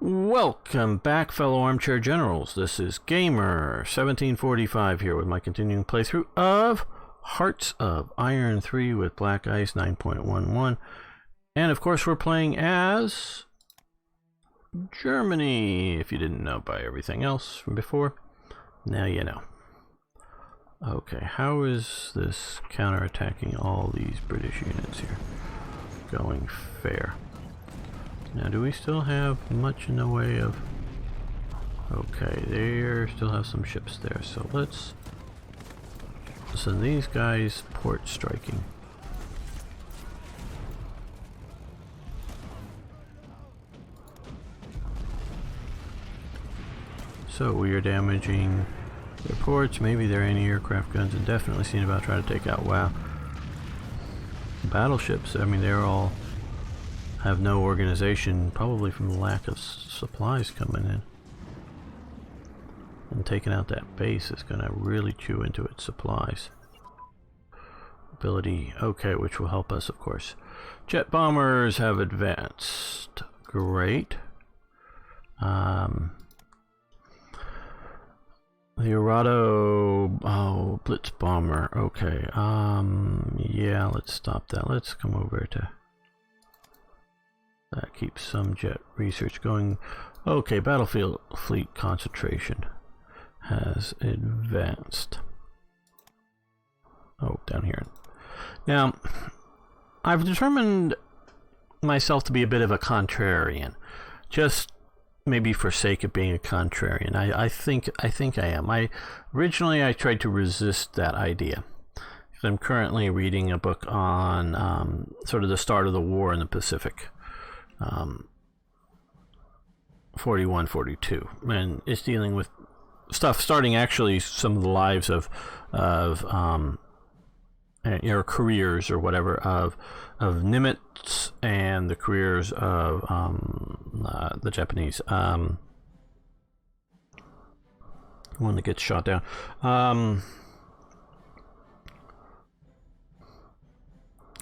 Welcome back, fellow armchair generals. This is Gamer1745 here with my continuing playthrough of Hearts of Iron 3 with Black Ice 9.11. And of course we're playing as Germany, if you didn't know by everything else from before. Now you know. Okay, how is this counterattacking all these British units here going fair? Now, do we still have much in the way of... Okay, they still have some ships there, so let's send these guys port striking. So we are damaging their ports, maybe their anti-aircraft guns, and definitely seen about trying to take out, wow, battleships. I mean, they're all have no organization, probably from the lack of supplies coming in. And taking out that base is going to really chew into its supplies. Ability, okay, which will help us, of course. Jet bombers have advanced. Great. The Arado, oh, Blitz bomber, okay. Yeah, let's stop that. Let's come over to... That keeps some jet research going. Okay, battlefield fleet concentration has advanced. Oh, down here. Now, I've determined myself to be a bit of a contrarian. Just maybe for sake of being a contrarian. I think I am. Originally I tried to resist that idea. I'm currently reading a book on sort of the start of the war in the Pacific. 41, 42, and it's dealing with stuff starting actually some of the lives of or careers or whatever of Nimitz and the careers of the Japanese one that gets shot down.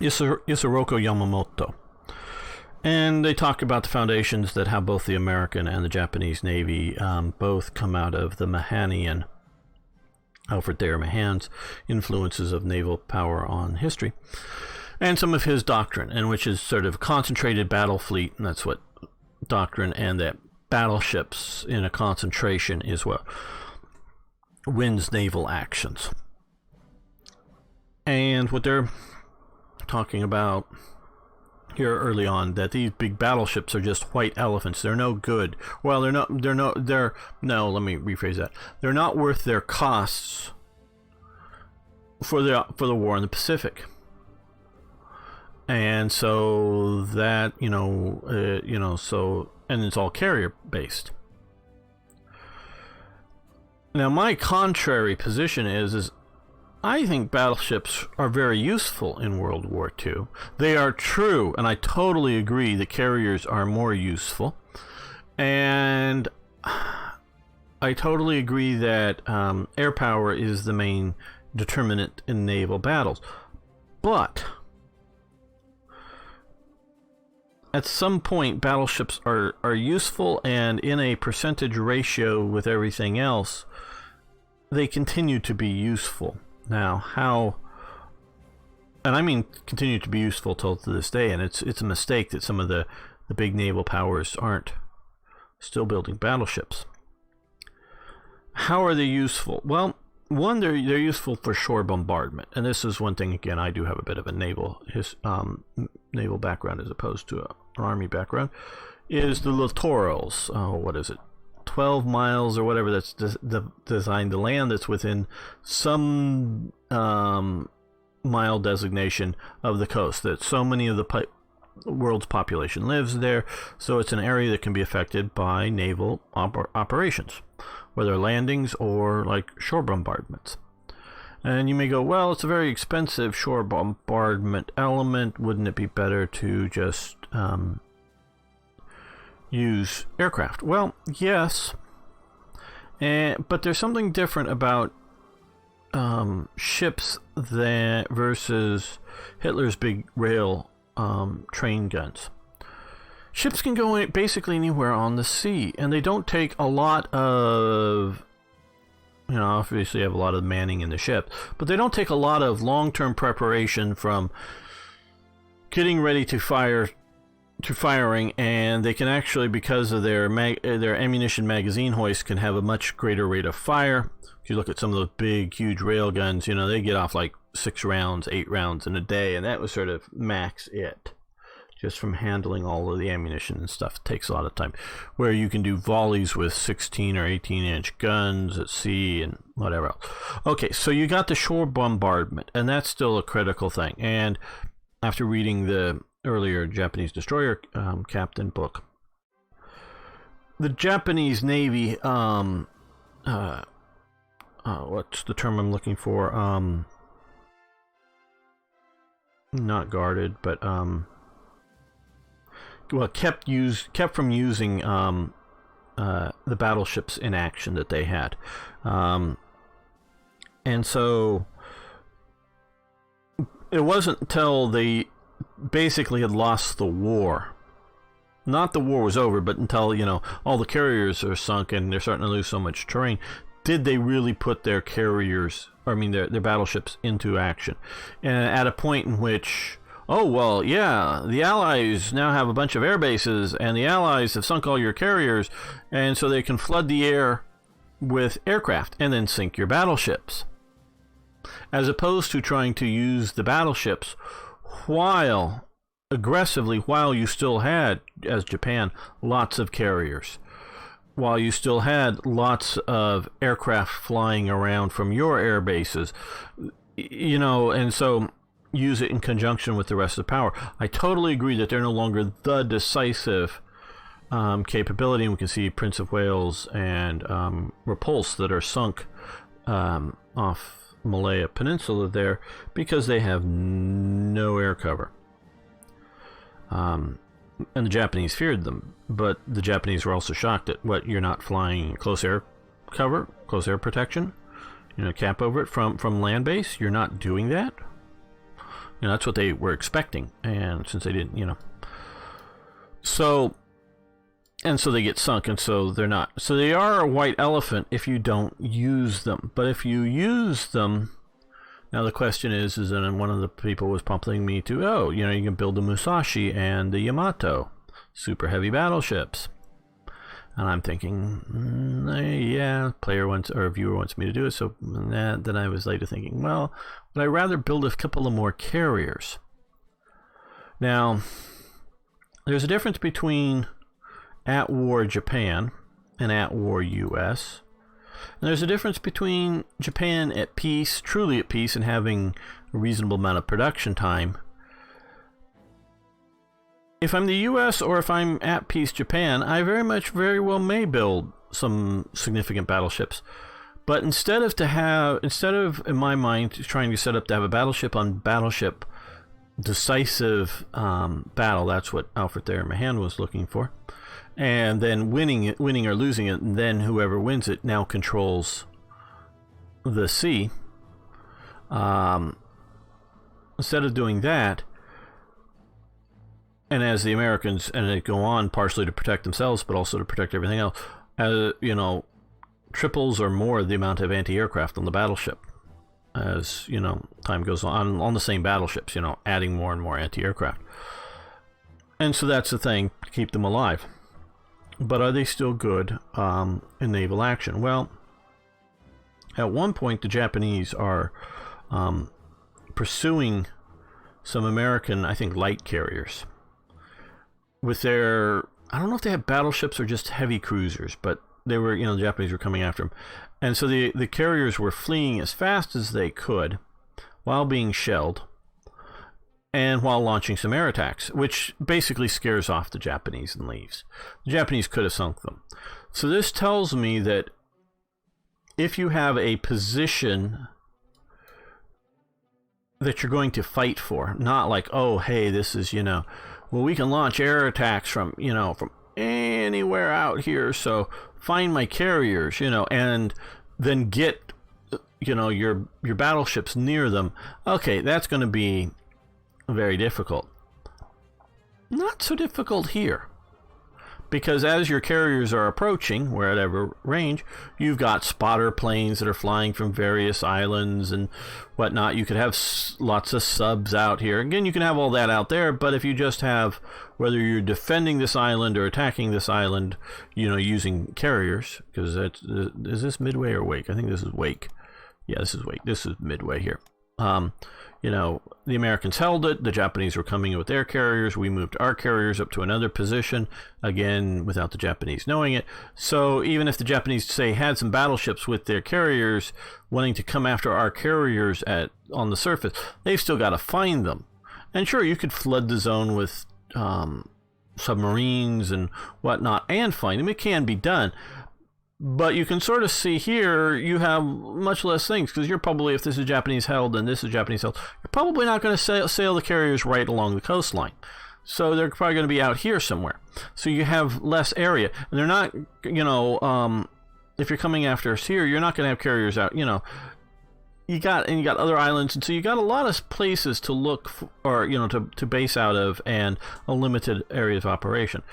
Isoroku Yamamoto. And they talk about the foundations that have both the American and the Japanese Navy both come out of the Mahanian, Alfred Thayer Mahan's influences of naval power on history, and some of his doctrine, and which is sort of concentrated battle fleet, and that's what doctrine, and that battleships in a concentration is what wins naval actions. And what they're talking about here early on, that these big battleships are just white elephants. They're no good. Well, no, let me rephrase that. They're not worth their costs for the war in the Pacific. And so that, so, and it's all carrier based. Now, my contrary position is I think battleships are very useful in World War II. They are true, and I totally agree that carriers are more useful. And I totally agree that air power is the main determinant in naval battles. But at some point, battleships are useful, and in a percentage ratio with everything else, they continue to be useful. Now, how, and I mean continue to be useful till to this day, and it's a mistake that some of the big naval powers aren't still building battleships. How are they useful? Well, one, they're useful for shore bombardment, and this is one thing, again, I do have a bit of a naval background as opposed to an army background, is the littorals. What is it? 12 miles or whatever that's designed to land that's within some mile designation of the coast, that so many of the world's population lives there, so it's an area that can be affected by naval operations, whether landings or like shore bombardments. And you may go, well, it's a very expensive shore bombardment element, wouldn't it be better to just use aircraft? Well, yes, but there's something different about ships versus Hitler's big rail train guns. Ships can go basically anywhere on the sea, and they don't take a lot of, obviously you have a lot of manning in the ship, but they don't take a lot of long-term preparation from getting ready to fire to firing, and they can actually, because of their ammunition magazine hoist, can have a much greater rate of fire. If you look at some of those big, huge rail guns, they get off like 6 rounds, 8 rounds in a day, and that was sort of max it. Just from handling all of the ammunition and stuff, it takes a lot of time. Where you can do volleys with 16 or 18-inch guns at sea and whatever else. Okay, so you got the shore bombardment, and that's still a critical thing. And after reading the earlier Japanese destroyer captain book, the Japanese Navy, what's the term I'm looking for? Not guarded, but kept from using the battleships in action that they had, and so it wasn't until they basically had lost the war, not the war was over, but until all the carriers are sunk and they're starting to lose so much terrain, did they really put their their battleships into action, and at a point in which, oh, well, yeah, the Allies now have a bunch of air bases, and the Allies have sunk all your carriers, and so they can flood the air with aircraft and then sink your battleships. As opposed to trying to use the battleships aggressively while you still had, as Japan, lots of carriers. While you still had lots of aircraft flying around from your air bases, and so use it in conjunction with the rest of the power. I totally agree that they're no longer the decisive capability, and we can see Prince of Wales and Repulse that are sunk off Malaya Peninsula there because they have no air cover. And the Japanese feared them, but the Japanese were also shocked at you're not flying close air cover, close air protection, cap over it from land base. You're not doing that. That's what they were expecting, and since they didn't, so they get sunk, and so they're not. So they are a white elephant if you don't use them. But if you use them, now the question is and one of the people was prompting me to, you can build the Musashi and the Yamato, super heavy battleships. And I'm thinking, yeah, viewer wants me to do it. So then I was later thinking, well, would I rather build a couple of more carriers? Now, there's a difference between at war Japan and at war US. And there's a difference between Japan at peace, truly at peace, and having a reasonable amount of production time. If I'm the U.S. or if I'm at peace Japan, I very well may build some significant battleships. But instead of, in my mind, trying to set up to have a battleship on battleship decisive battle, that's what Alfred Thayer Mahan was looking for, and then winning or losing it, and then whoever wins it now controls the sea. Instead of doing that, and as the Americans, and they go on partially to protect themselves, but also to protect everything else, triples or more the amount of anti-aircraft on the battleship as, time goes on the same battleships, adding more and more anti-aircraft. And so that's the thing, to keep them alive. But are they still good in naval action? Well, at one point, the Japanese are pursuing some American, I think, light carriers with their, I don't know if they have battleships or just heavy cruisers, but they were, the Japanese were coming after them. And so the carriers were fleeing as fast as they could while being shelled and while launching some air attacks, which basically scares off the Japanese and leaves. The Japanese could have sunk them. So this tells me that if you have a position that you're going to fight for, not like, oh, hey, this is, well, we can launch air attacks from anywhere out here, so find my carriers, and then get, your battleships near them. Okay, that's going to be very difficult. Not so difficult here. Because as your carriers are approaching, wherever range, you've got spotter planes that are flying from various islands and whatnot. You could have lots of subs out here. Again, you can have all that out there, but if you just have, whether you're defending this island or attacking this island, using carriers, because is this Midway or Wake? I think this is Wake. Yeah, this is Wake. This is Midway here. The Americans held it. The Japanese were coming in with their carriers. We moved our carriers up to another position, again, without the Japanese knowing it. So even if the Japanese, say, had some battleships with their carriers wanting to come after our carriers on the surface, they've still got to find them. And sure, you could flood the zone with submarines and whatnot and find them. It can be done. But you can sort of see here, you have much less things, because you're probably, if this is Japanese held and this is Japanese held, you're probably not going to sail the carriers right along the coastline. So they're probably going to be out here somewhere. So you have less area. And they're not, if you're coming after us here, you're not going to have carriers out, you got other islands, and so you got a lot of places to look for, or, to base out of, and a limited area of operation.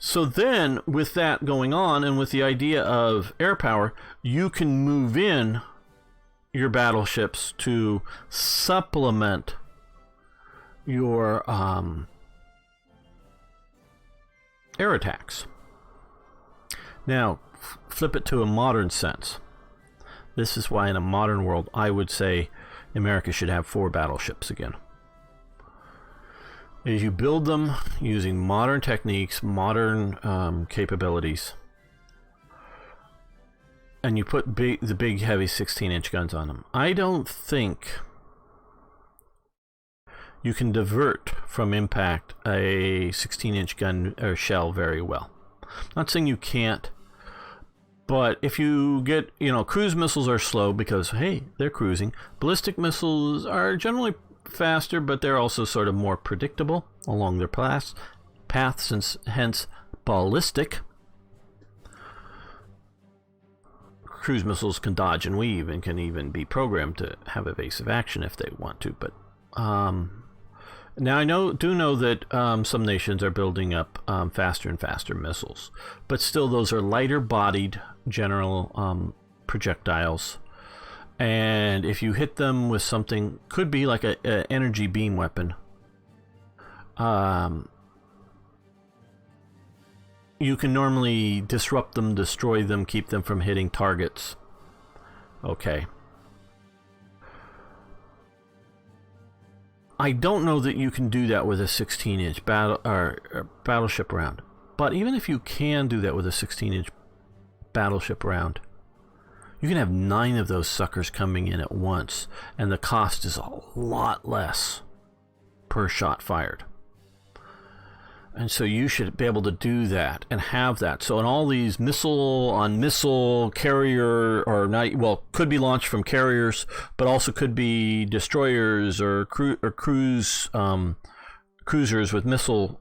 So then, with that going on, and with the idea of air power, you can move in your battleships to supplement your air attacks. Now, flip it to a modern sense. This is why in a modern world, I would say America should have 4 battleships again. Is you build them using modern techniques, modern capabilities, and you put the big heavy 16-inch guns on them. I don't think you can divert from impact a 16-inch gun or shell very well. Not saying you can't, but if you get, cruise missiles are slow because, hey, they're cruising. Ballistic missiles are generally faster, but they're also sort of more predictable along their paths, and hence ballistic. Cruise missiles can dodge and weave and can even be programmed to have evasive action if they want to. But now I do know that some nations are building up faster and faster missiles, but still those are lighter bodied general projectiles. And if you hit them with something, could be like a energy beam weapon, you can normally disrupt them, destroy them, keep them from hitting targets. Okay. I don't know that you can do that with a 16-inch battleship round. But even if you can do that with a 16-inch battleship round, you can have 9 of those suckers coming in at once, and the cost is a lot less per shot fired. And so you should be able to do that and have that. So in all these missile carrier, or not, well, could be launched from carriers, but also could be destroyers or cruisers with missile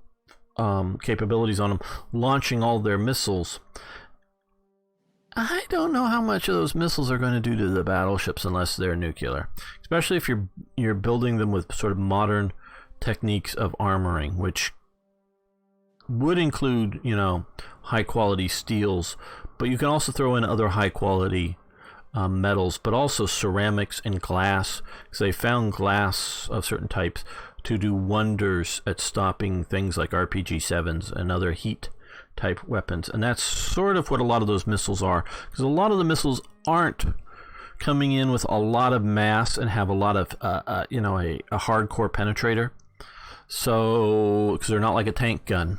capabilities on them, launching all their missiles. I don't know how much of those missiles are going to do to the battleships unless they're nuclear, especially if you're building them with sort of modern techniques of armoring, which would include, high quality steels, but you can also throw in other high quality metals, but also ceramics and glass, because they found glass of certain types to do wonders at stopping things like RPG-7s and other heat type weapons. And that's sort of what a lot of those missiles are, because a lot of the missiles aren't coming in with a lot of mass and have a lot of a hardcore penetrator, so because they're not like a tank gun.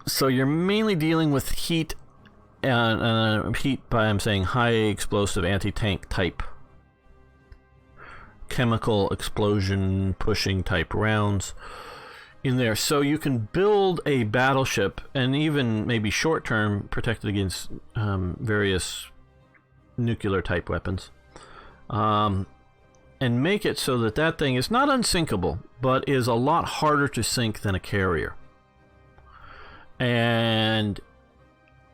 So you're mainly dealing with heat, and heat by, I'm saying, high explosive anti-tank type chemical explosion pushing type rounds in there. So you can build a battleship, and even maybe short term protected against various nuclear type weapons, and make it so that thing is not unsinkable, but is a lot harder to sink than a carrier. And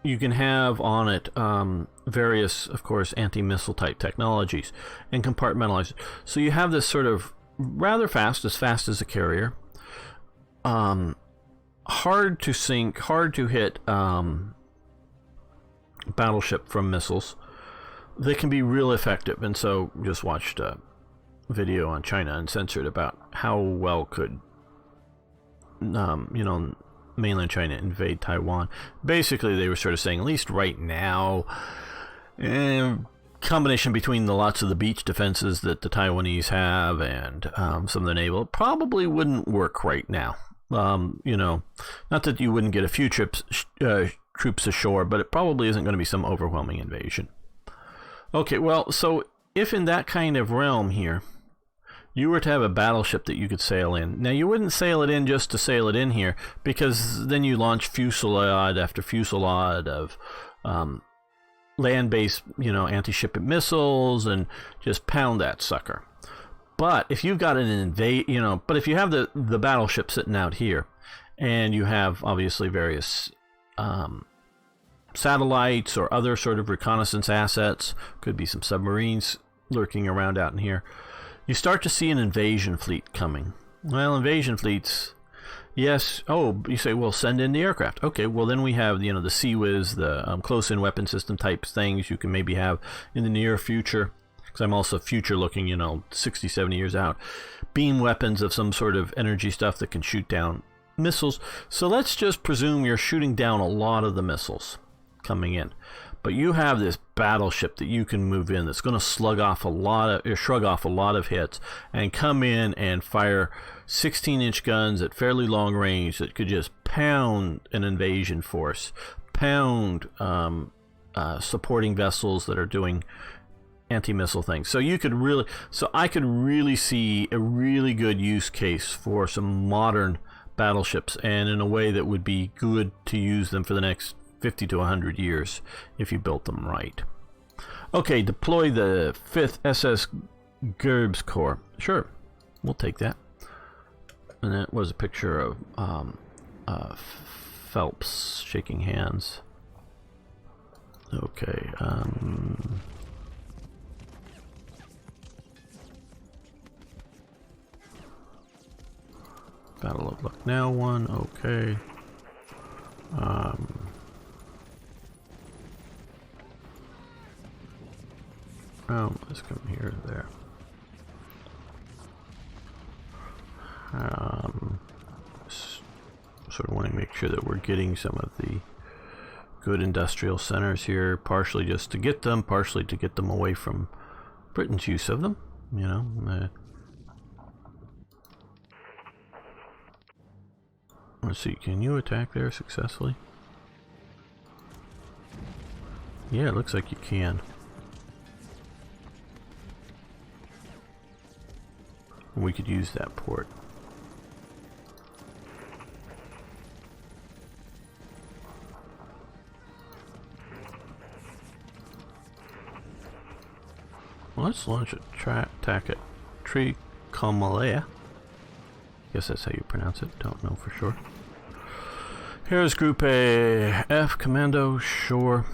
you can have on it various, of course, anti-missile type technologies and compartmentalize it. So you have this sort of rather fast as a carrier, hard to sink, hard to hit battleship from missiles. They can be real effective, and so just watched a video on China Uncensored about how well could mainland China invade Taiwan. Basically, they were sort of saying, at least right now, combination between the lots of the beach defenses that the Taiwanese have and some of the naval probably wouldn't work right now. Not that you wouldn't get a few troops ashore, but it probably isn't going to be some overwhelming invasion. Okay, well, so if in that kind of realm here, you were to have a battleship that you could sail in. Now, you wouldn't sail it in just to sail it in here, because then you launch fusillade after fusillade of land-based, anti-ship missiles and just pound that sucker. But if you've got but if you have the battleship sitting out here, and you have obviously various satellites or other sort of reconnaissance assets, could be some submarines lurking around out in here, you start to see an invasion fleet coming. Well, invasion fleets, yes. Oh, you say, well, send in the aircraft. Okay, well, then we have, the CIWS, the close-in weapon system type things you can maybe have in the near future, because I'm also future looking, 60, 70 years out. Beam weapons of some sort of energy stuff that can shoot down missiles. So let's just presume you're shooting down a lot of the missiles coming in. But you have this battleship that you can move in that's going to shrug off a lot of hits and come in and fire 16-inch guns at fairly long range that could just pound an invasion force, pound supporting vessels that are doing anti-missile things. So I could really see a really good use case for some modern battleships, and in a way that would be good to use them for the next 50 to 100 years if you built them right. Okay, deploy the 5th SS Gerbs Corps. Sure, we'll take that. And that was a picture of Phelps shaking hands. Okay, Battle of Lucknow one, okay. Let's come here to there. Sort of want to make sure that we're getting some of the good industrial centers here, partially just to get them, partially to get them away from Britain's use of them, Let's see, can you attack there successfully? Yeah, it looks like you can. We could use that port. Well, let's launch a attack at Tricomalea. Guess that's how you pronounce it. Don't know for sure. Here's Group A F Commando. Sure.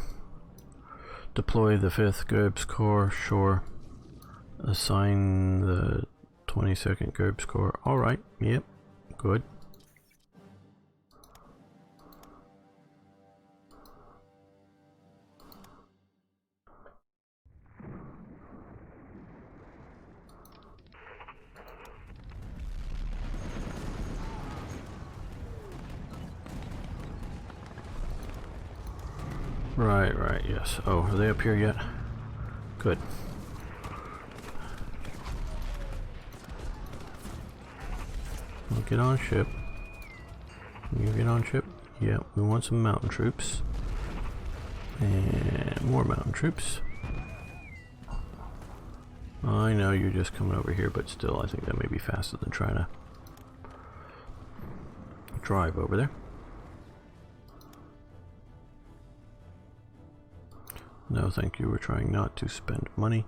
Deploy the 5th Gerbs Corps. Sure. Assign the 22nd Gerbs Corps. Alright. Yep. Good. Right, yes. Oh, are they up here yet? Good. We'll get on ship. You get on ship? Yeah, we want some mountain troops. And more mountain troops. I know you're just coming over here, but still, I think that may be faster than trying to drive over there. No, thank you. We're trying not to spend money.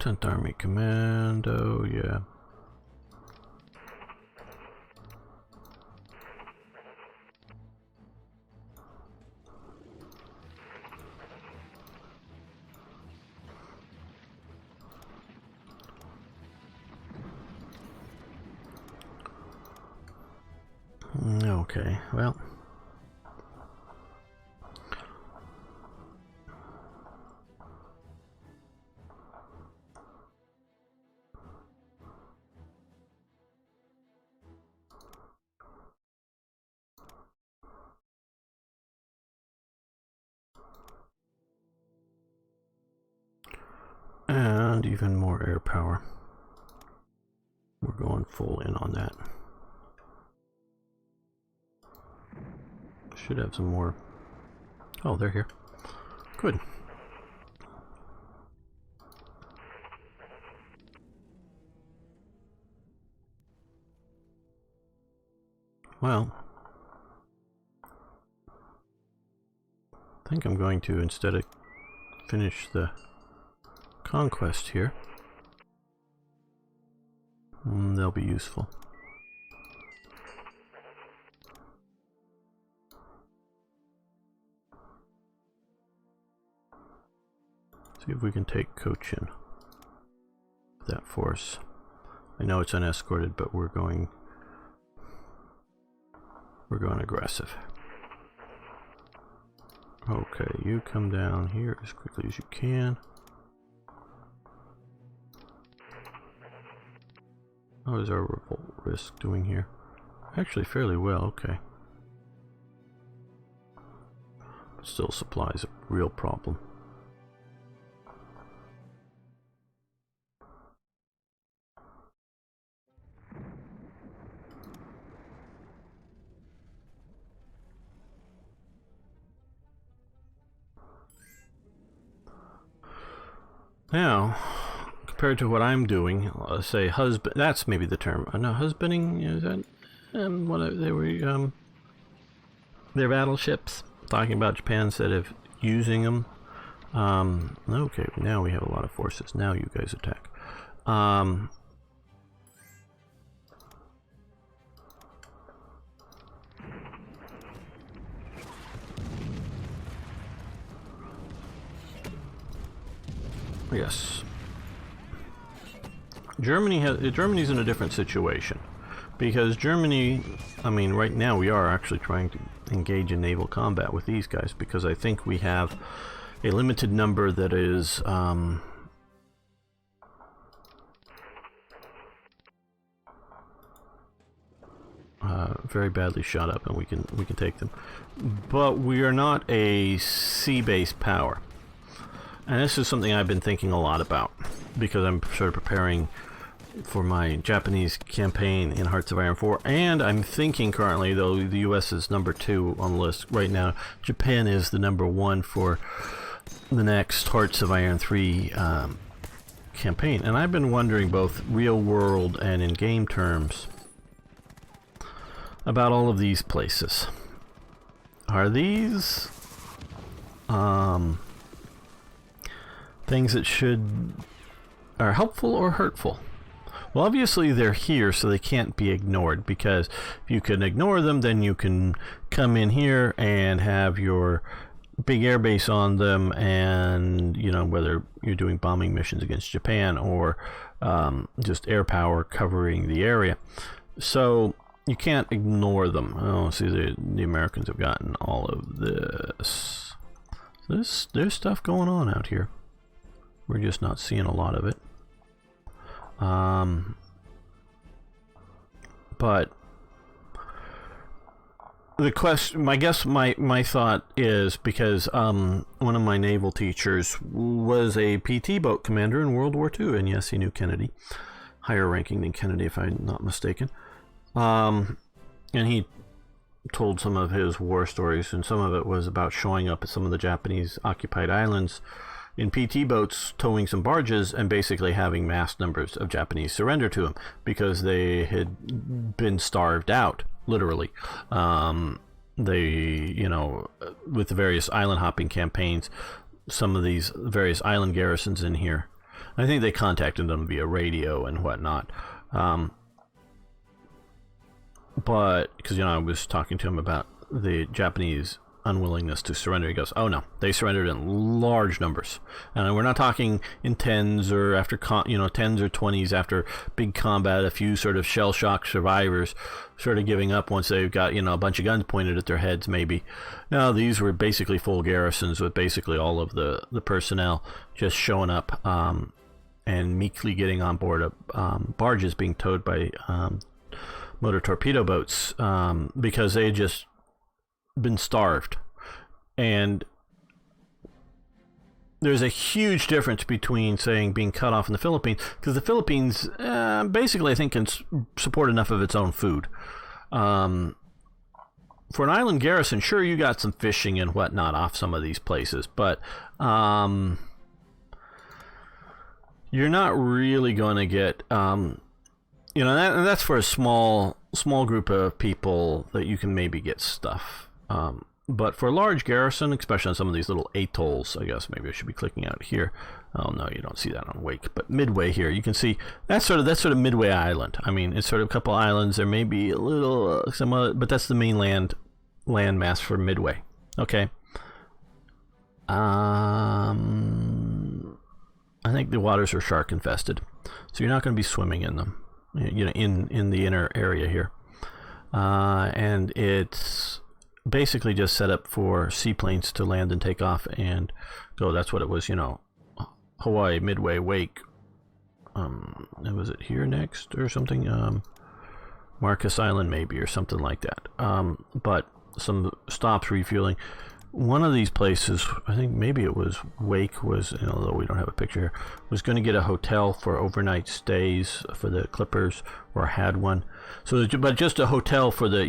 10th Army Commando, yeah. Okay, well. And even more air power. We're going full in on that. Should have some more. Oh, they're here. Good. Well, I think I'm going to, instead of finish the conquest here, they'll be useful. See if we can take Cochin with that force. I know it's unescorted, but we're going aggressive. Okay, you come down here as quickly as you can. How is our revolt risk doing here? Actually fairly well, okay. But still, supply is a real problem. Now, compared to what I'm doing, let's say husband, that's maybe the term. No, husbanding, is that what they were, their battleships, talking about Japan instead of using them. Okay, now we have a lot of forces. Now you guys attack. Yes. Germany's in a different situation, because Germany, I mean, right now we are actually trying to engage in naval combat with these guys, because I think we have a limited number that is very badly shot up, and we can take them, but we are not a sea-based power. And this is something I've been thinking a lot about, because I'm sort of preparing for my Japanese campaign in Hearts of Iron 4, and I'm thinking currently, though the US is number 2 on the list right now, Japan is the number 1 for the next Hearts of Iron 3 campaign. And I've been wondering, both real world and in game terms, about all of these places. Are these things that are helpful or hurtful? Well, obviously they're here, so they can't be ignored, because if you can ignore them, then you can come in here and have your big airbase on them, and, you know, whether you're doing bombing missions against Japan or just air power covering the area. So you can't ignore them. Oh, see, the Americans have gotten all of this. There's stuff going on out here. We're just not seeing a lot of it. But the question, I guess my thought is, because one of my naval teachers was a PT boat commander in World War II, and yes, he knew Kennedy, higher ranking than Kennedy if I'm not mistaken. And he told some of his war stories, and some of it was about showing up at some of the Japanese occupied islands in PT boats, towing some barges, and basically having mass numbers of Japanese surrender to him, because they had been starved out, literally. They, you know, with the various island hopping campaigns, some of these various island garrisons in here, I think they contacted them via radio and whatnot. But, because, you know, I was talking to him about the Japanese unwillingness to surrender. He goes, oh no, they surrendered in large numbers, and we're not talking in tens or after tens or 20s after big combat, a few sort of shell shock survivors sort of giving up once they've got a bunch of guns pointed at their heads maybe. No, these were basically full garrisons with basically all of the personnel just showing up and meekly getting on board of barges being towed by motor torpedo boats because they had just been starved. And there's a huge difference between saying being cut off in the Philippines, because the Philippines basically I think can support enough of its own food. For an island garrison, sure, you got some fishing and whatnot off some of these places, but you're not really going to get that's for a small group of people that you can maybe get stuff. But for a large garrison, especially on some of these little atolls, I guess maybe I should be clicking out here. Oh no, you don't see that on Wake, but Midway here, you can see that's sort of Midway Island. I mean, it's sort of a couple islands. There may be a little some other, but that's the mainland landmass for Midway. Okay. I think the waters are shark infested, so you're not going to be swimming in them. In the inner area here, and it's basically just set up for seaplanes to land and take off and go. That's what it was, Hawaii, Midway, Wake. Was it here next or something? Marcus Island maybe or something like that. But some stops refueling. One of these places, I think maybe it was Wake, was, although we don't have a picture here, was going to get a hotel for overnight stays for the Clippers, or had one. So, but just a hotel for the,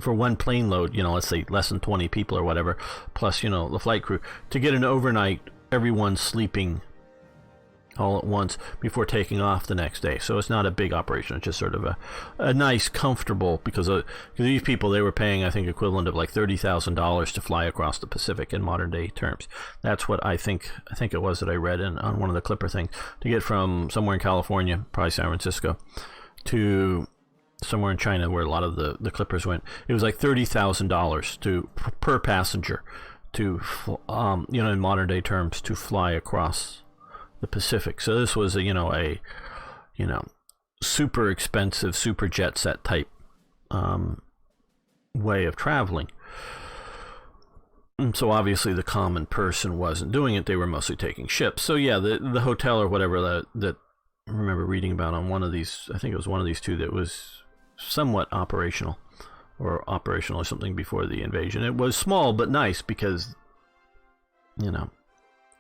for one plane load, let's say less than 20 people or whatever, plus, the flight crew, to get an overnight, everyone sleeping all at once before taking off the next day. So it's not a big operation. It's just sort of a nice, comfortable, because these people, they were paying, I think, equivalent of like $30,000 to fly across the Pacific in modern day terms. That's what I think it was that I read on one of the Clipper things, to get from somewhere in California, probably San Francisco, to somewhere in China where a lot of the Clippers went. It was like $30,000 per passenger to in modern day terms, to fly across the Pacific. So this was a super expensive, super jet set type way of traveling. And so obviously the common person wasn't doing it. They were mostly taking ships. So yeah, the hotel or whatever that I remember reading about on one of these, I think it was one of these two, that was somewhat operational or something before the invasion. It was small but nice because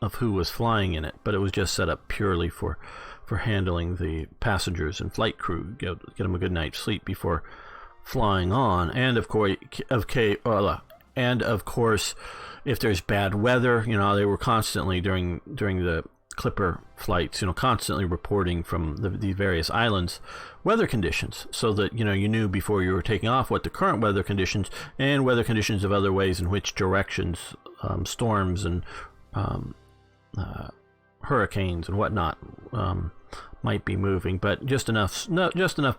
of who was flying in it, but it was just set up purely for handling the passengers and flight crew, get them a good night's sleep before flying on. And of course, if there's bad weather, they were constantly during the Clipper flights, constantly reporting from the various islands weather conditions, so that you knew before you were taking off what the current weather conditions and weather conditions of other ways in which directions storms and hurricanes and whatnot might be moving. But just enough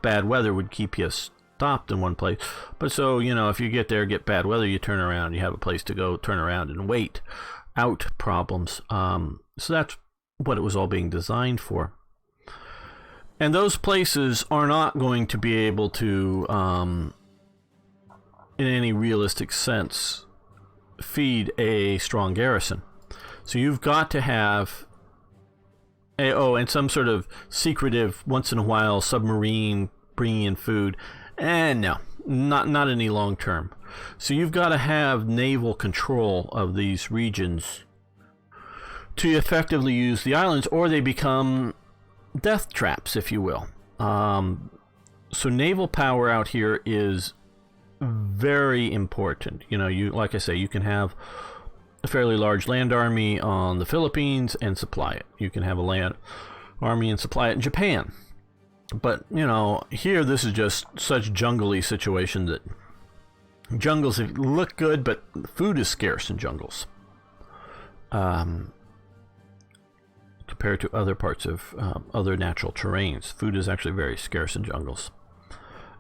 bad weather would keep you stopped in one place. But so if you get there, get bad weather, you turn around, you have a place to go, turn around and wait out problems. So that's what it was all being designed for. And those places are not going to be able to in any realistic sense feed a strong garrison. So you've got to have and some sort of secretive, once in a while, submarine bringing in food. And no, not any long term. So you've got to have naval control of these regions to effectively use the islands, or they become death traps, if you will. So naval power out here is very important. Like I say, you can have a fairly large land army on the Philippines and supply it. You can have a land army and supply it in Japan. But, here this is just such jungly situation that jungles look good, but food is scarce in jungles. Compared to other parts of other natural terrains, food is actually very scarce in jungles.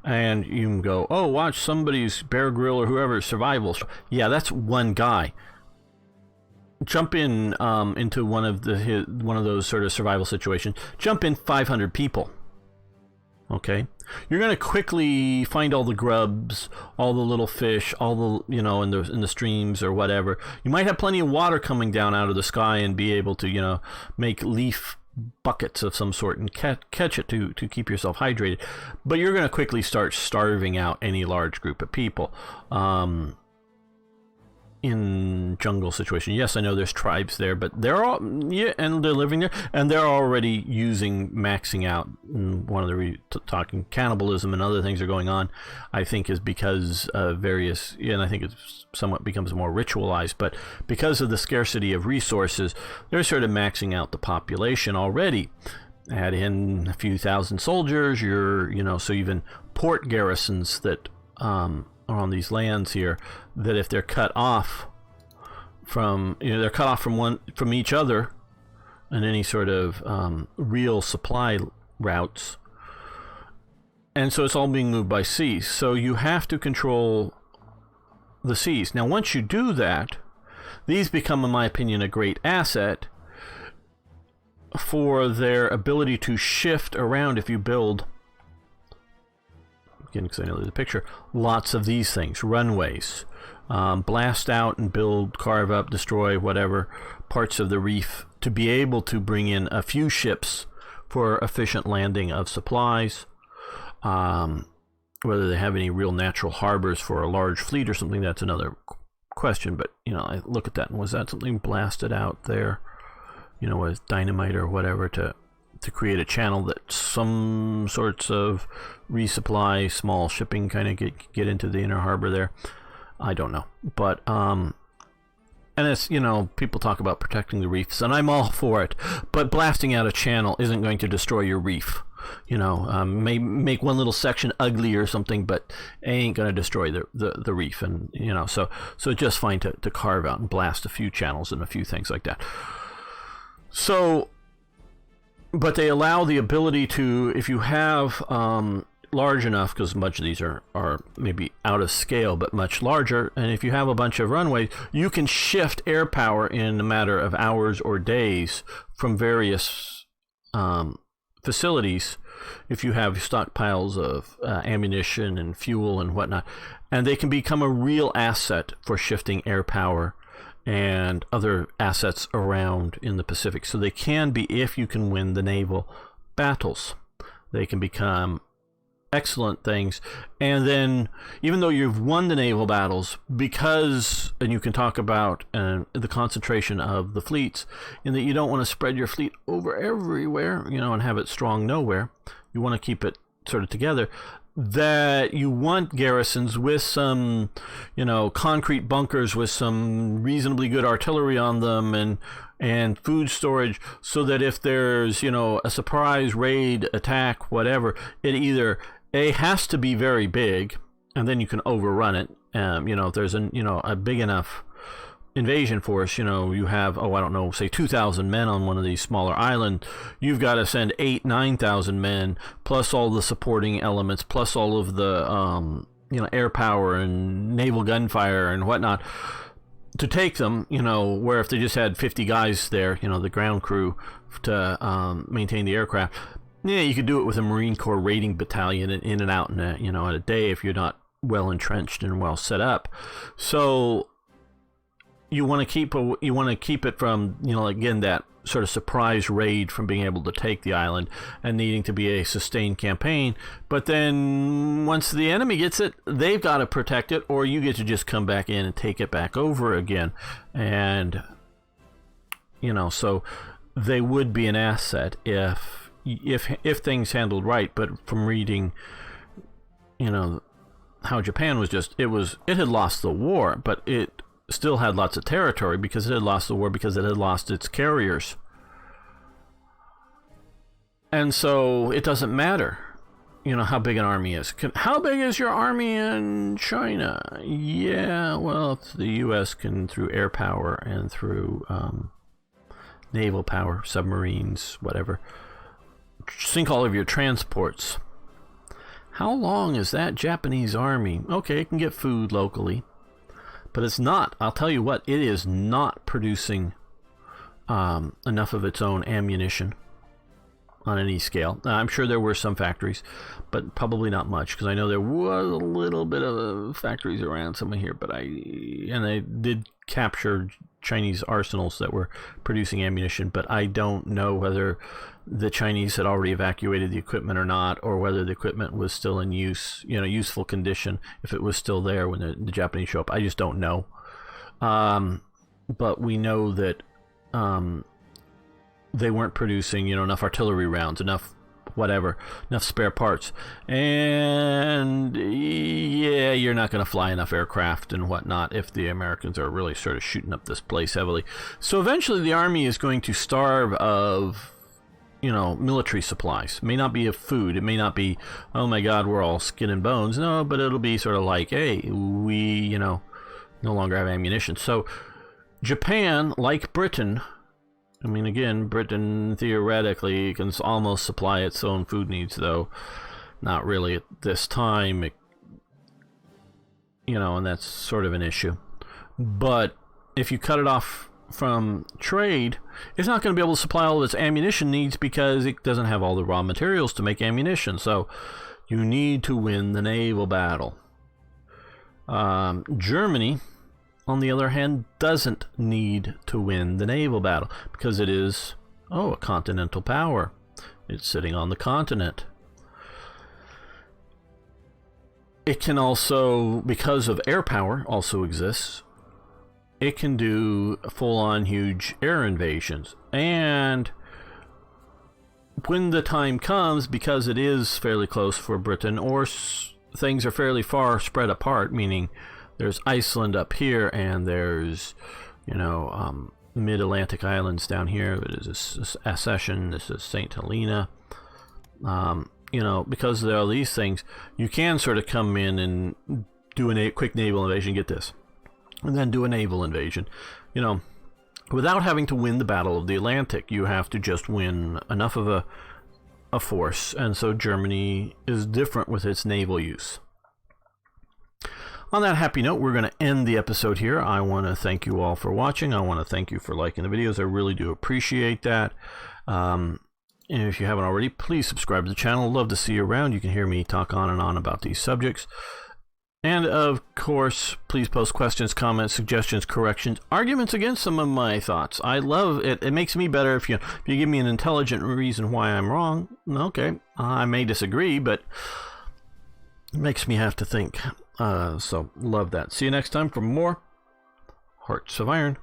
And you can go, oh, watch somebody's Bear Grylls or whoever survival. Yeah, that's one guy. Jump in into one of those sort of survival situations. Jump in 500 people. Okay, you're going to quickly find all the grubs, all the little fish, all the in the streams or whatever. You might have plenty of water coming down out of the sky and be able to make leaf buckets of some sort and catch it to keep yourself hydrated. But you're going to quickly start starving out any large group of people. In jungle situation, yes, I know there's tribes there, but they're all and they're living there, and they're already maxing out. And one of the talking cannibalism and other things are going on, I think, is because various, and I think it somewhat becomes more ritualized, but because of the scarcity of resources, they're sort of maxing out the population already. Add in a few thousand soldiers, so even port garrisons that are on these lands here, that if they're cut off from from each other and any sort of real supply routes, and so it's all being moved by sea. So you have to control the seas. Now, once you do that, these become, in my opinion, a great asset for their ability to shift around. If you build, again, because I know there's a picture, lots of these things, runways, blast out and build, carve up, destroy whatever parts of the reef to be able to bring in a few ships for efficient landing of supplies. Whether they have any real natural harbors for a large fleet or something, that's another question. But I look at that, and was that something blasted out there, with dynamite or whatever to create a channel that some sorts of resupply, small shipping kind of get into the inner harbor there? I don't know. But and it's, people talk about protecting the reefs, and I'm all for it, but blasting out a channel isn't going to destroy your reef. May make one little section ugly or something, but it ain't going to destroy the reef. And so it's just fine to carve out and blast a few channels and a few things like that. So, but they allow the ability to, if you have large enough, because much of these are maybe out of scale, but much larger, and if you have a bunch of runways, you can shift air power in a matter of hours or days from various facilities, if you have stockpiles of ammunition and fuel and whatnot, and they can become a real asset for shifting air power and other assets around in the Pacific. So they can be, if you can win the naval battles, they can become excellent things. And then, even though you've won the naval battles, because, and you can talk about the concentration of the fleets, in that you don't want to spread your fleet over everywhere, and have it strong nowhere. You want to keep it sort of together. That you want garrisons with some, concrete bunkers with some reasonably good artillery on them and food storage, so that if there's, a surprise raid attack, whatever, it either has to be very big, and then you can overrun it. If there's a big enough invasion force, you have, say 2,000 men on one of these smaller islands, you've got to send 8,000-9,000 men, plus all the supporting elements, plus all of the, air power and naval gunfire and whatnot, to take them, where if they just had 50 guys there, the ground crew to maintain the aircraft, you could do it with a Marine Corps raiding battalion in and out in a day if you're not well entrenched and well set up. So you want to keep it from, again, that sort of surprise raid from being able to take the island and needing to be a sustained campaign. But then once the enemy gets it, they've got to protect it, or you get to just come back in and take it back over again. And so they would be an asset if things handled right. But from reading, how Japan was it had lost the war, but it still had lots of territory because it had lost the war, because it had lost its carriers. And so it doesn't matter, how big an army is. How big is your army in China? Yeah, well, if the U.S. can, through air power and through naval power, submarines, whatever, sink all of your transports. How long is that Japanese army? Okay, it can get food locally, but it's not. I'll tell you what, it is not producing enough of its own ammunition on any scale. Now, I'm sure there were some factories, but probably not much, because I know there was a little bit of factories around somewhere here, but they did capture Chinese arsenals that were producing ammunition, but I don't know whether the Chinese had already evacuated the equipment or not, or whether the equipment was still in use, useful condition, if it was still there when the Japanese show up. I just don't know. But we know that they weren't producing, enough artillery rounds, enough spare parts. And yeah, you're not going to fly enough aircraft and whatnot if the Americans are really sort of shooting up this place heavily. So eventually the army is going to starve of, military supplies. It may not be of food. It may not be, oh my God, we're all skin and bones. No, but it'll be sort of like, hey, we, no longer have ammunition. So Japan, like Britain, again, Britain theoretically can almost supply its own food needs, though not really at this time, and that's sort of an issue. But if you cut it off from trade, it's not going to be able to supply all of its ammunition needs because it doesn't have all the raw materials to make ammunition. So you need to win the naval battle. Germany, on the other hand, doesn't need to win the naval battle because it is, a continental power. It's sitting on the continent. It can also, because of air power, also exists. It can do full-on huge air invasions. And when the time comes, because it is fairly close for Britain, or things are fairly far spread apart, meaning there's Iceland up here, and there's, mid-Atlantic islands down here. This is Accession, this is St. Helena. Because there are these things, you can sort of come in and do a quick naval invasion, get this, and then do a naval invasion. Without having to win the Battle of the Atlantic, you have to just win enough of a force, and so Germany is different with its naval use. On that happy note, we're going to end the episode here. I want to thank you all for watching. I want to thank you for liking the videos. I really do appreciate that. And if you haven't already, please subscribe to the channel. Love to see you around. You can hear me talk on and on about these subjects. And of course, please post questions, comments, suggestions, corrections, arguments against some of my thoughts. I love it. It makes me better if you give me an intelligent reason why I'm wrong. Okay, I may disagree, but it makes me have to think. So love that. See you next time for more Hearts of Iron.